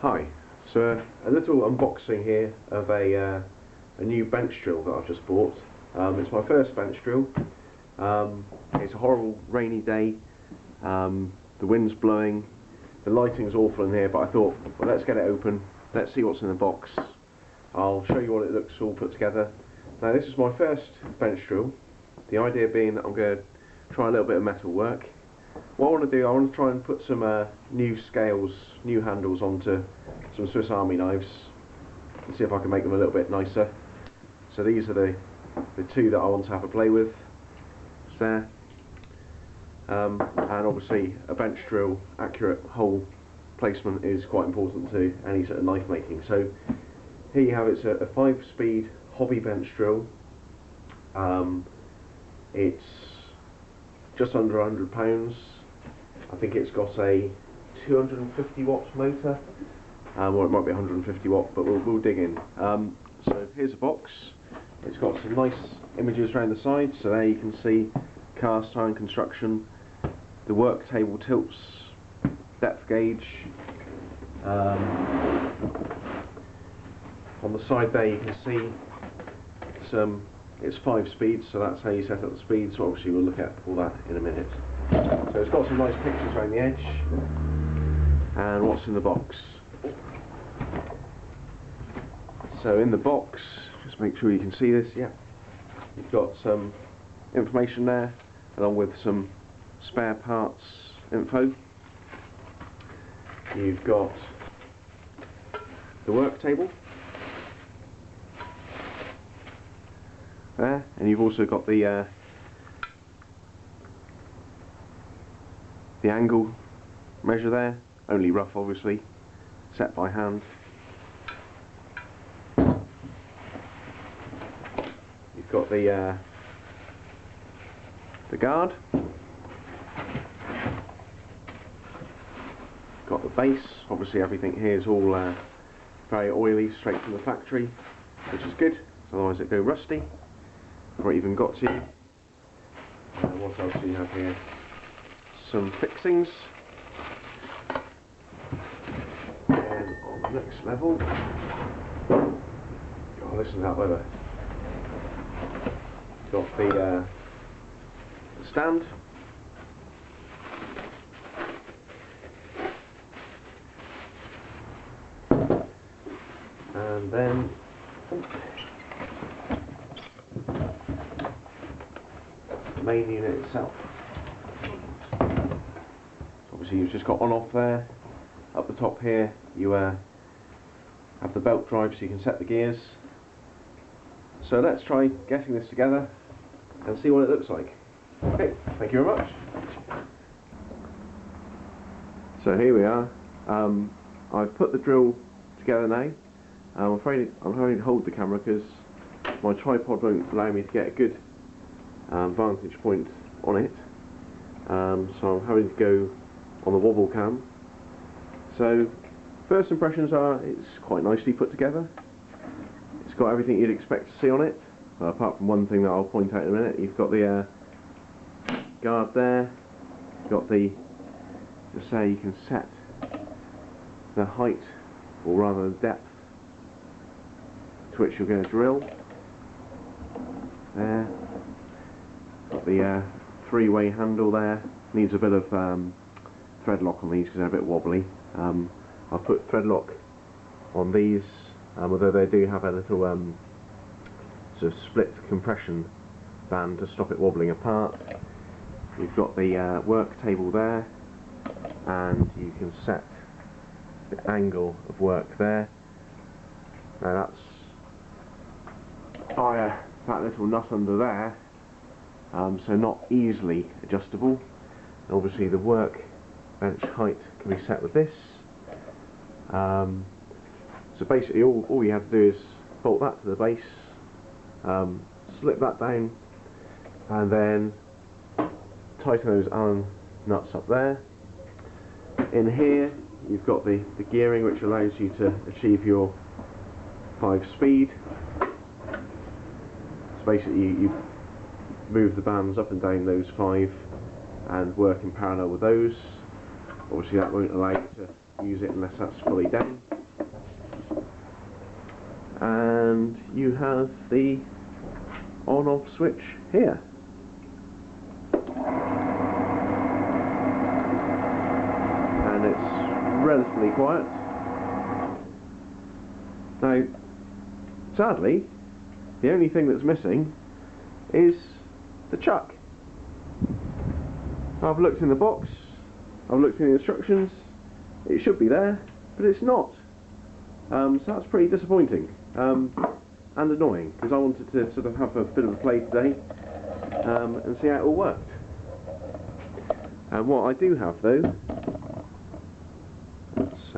Hi, so a little unboxing here of a new bench drill that I've just bought. It's my first bench drill. It's a horrible rainy day, the wind's blowing, the lighting's awful in here, but I thought, well, let's get it open, let's see what's in the box. I'll show you what it looks all put together. Now this is my first bench drill, the idea being that I'm going to try a little bit of metal work. What I want to do, I want to try and put some new scales, new handles onto some Swiss Army knives and see if I can make them a little bit nicer. So these are the two that I want to have a play with. It's there. And obviously a bench drill, accurate hole placement is quite important to any sort of knife making. So here you have it's a 5-speed hobby bench drill. It's just under £100. I think it's got a 250 watt motor, or it might be 150 watt, but we'll dig in. So here's a box. It's got some nice images around the side, so there you can see cast iron construction, the work table tilts, depth gauge. On the side there you can see some, it's 5 speeds, so that's how you set up the speed, so obviously we'll look at all that in a minute. So it's got some nice pictures around the edge. And what's in the box? So in the box, just make sure you can see this, yeah. You've got some information there, along with some spare parts info. You've got the work table there, and you've also got the angle measure there, only rough obviously, set by hand. You've got the guard, got the base. Obviously everything here is all very oily, straight from the factory, which is good, otherwise it'd go rusty. Or even got to. What else do you have here? Some fixings. And on the next level, oh, listen to that weather. Got the stand. And then the main unit itself. Obviously you've just got on-off there. Up the top here you have the belt drive so you can set the gears. So let's try getting this together and see what it looks like. Okay, thank you very much. So here we are. I've put the drill together now. I'm afraid I'm having to hold the camera because my tripod won't allow me to get a good vantage point on it, so I'm having to go on the wobble cam. So first impressions are it's quite nicely put together. It's got everything you'd expect to see on it, apart from one thing that I'll point out in a minute. You've got the guard there, you've got the, just say you can set the height, or rather the depth to which you're going to drill there. Got the 3-way handle there. Needs a bit of thread lock on these because they're a bit wobbly. I've put thread lock on these, although they do have a little sort of split compression band to stop it wobbling apart. You've got the work table there, and you can set the angle of work there. Now that's via that little nut under there. So not easily adjustable. And obviously the work bench height can be set with this. So basically all you have to do is bolt that to the base, slip that down, and then tighten those Allen nuts up there. In here you've got the gearing, which allows you to achieve your 5-speed. So basically you move the bands up and down those 5 and work in parallel with those. Obviously that won't allow you to use it unless that's fully down. And you have the on-off switch here. And it's relatively quiet. Now, sadly, the only thing that's missing is the chuck. I've looked in the box, I've looked in the instructions, it should be there, but it's not. So that's pretty disappointing and annoying, because I wanted to sort of have a bit of a play today and see how it all worked. And what I do have though, let's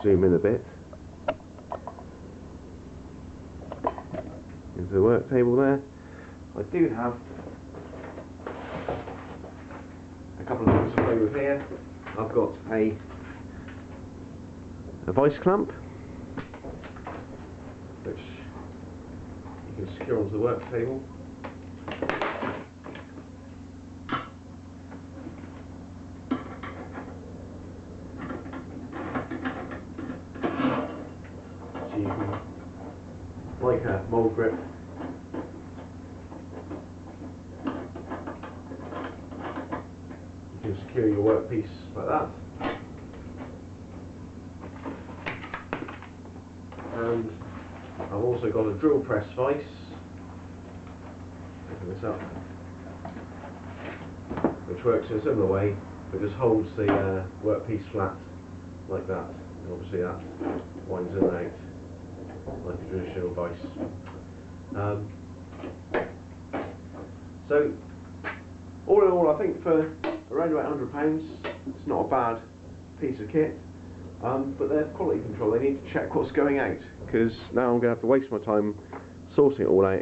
zoom in a bit, into the work table there. I do have a couple of things to play with here. I've got a vice clamp, which you can secure onto the work table. So you can, like a mould grip, you can secure your workpiece like that. And I've also got a drill press vise. Open this up, which works in a similar way, but just holds the workpiece flat like that. And obviously that winds in and out like a traditional vise. So all in all, I think for around about £100, it's not a bad piece of kit. But their quality control, they need to check what's going out, because now I'm going to have to waste my time sorting it all out.